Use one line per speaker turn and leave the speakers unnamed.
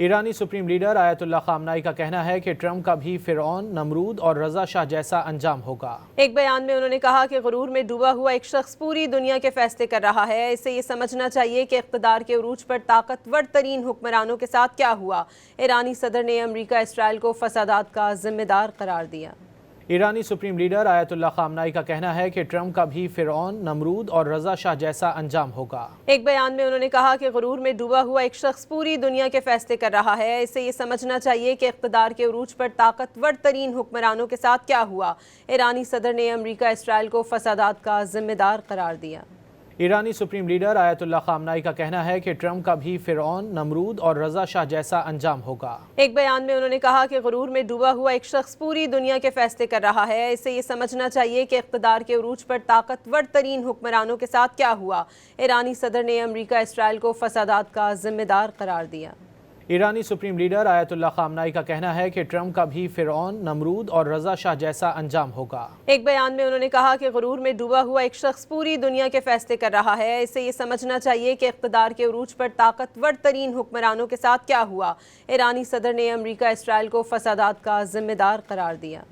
ایرانی supreme leader آیت اللہ خامنائی کا کہنا ہے کہ ٹرمپ کا بھی فرعون، نمرود اور رضا شاہ جیسا انجام ہوگا۔
ایک بیان میں انہوں نے کہا کہ غرور میں ڈوبا ہوا ایک شخص پوری دنیا کے فیصلے کر رہا ہے۔ اسے یہ سمجھنا چاہیے کہ اقتدار کے عروج پر طاقتور ترین حکمرانوں کے ساتھ کیا ہوا۔ ایرانی صدر نے امریکہ اسرائیل کو فسادات کا ذمہ دار قرار دیا۔
ایرانی سپریم لیڈر آیت اللہ خامنائی کا کہنا ہے کہ ٹرمپ کا بھی فرعون، نمرود اور رضا شاہ جیسا انجام ہوگا۔
ایک بیان میں انہوں نے کہا کہ غرور میں ڈوبا ہوا ایک شخص پوری دنیا کے فیصلے کر رہا ہے۔ اسے یہ سمجھنا چاہیے کہ اقتدار کے عروج پر طاقتور ترین حکمرانوں کے ساتھ کیا ہوا۔ ایرانی صدر نے امریکہ اسرائیل کو فسادات کا ذمہ دار قرار دیا۔
ایرانی سپریم لیڈر آیت اللہ خامنائی کا کہنا ہے کہ ٹرمپ کا بھی فرعون، نمرود اور رضا شاہ جیسا انجام ہوگا۔
ایک بیان میں انہوں نے کہا کہ غرور میں ڈوبا ہوا ایک شخص پوری دنیا کے فیصلے کر رہا ہے۔ اسے یہ سمجھنا چاہیے کہ اقتدار کے عروج پر طاقتور ترین حکمرانوں کے ساتھ کیا ہوا۔ ایرانی صدر نے امریکہ اسرائیل کو فسادات کا ذمہ دار قرار دیا۔
ایرانی سپریم لیڈر آیت اللہ خامنائی کا کہنا ہے کہ ٹرمپ کا بھی فرعون، نمرود اور رضا شاہ جیسا انجام ہوگا۔
ایک بیان میں انہوں نے کہا کہ غرور میں ڈوبا ہوا ایک شخص پوری دنیا کے فیصلے کر رہا ہے۔ اسے یہ سمجھنا چاہیے کہ اقتدار کے عروج پر طاقتور ترین حکمرانوں کے ساتھ کیا ہوا۔ ایرانی صدر نے امریکہ اسرائیل کو فسادات کا ذمہ دار قرار دیا۔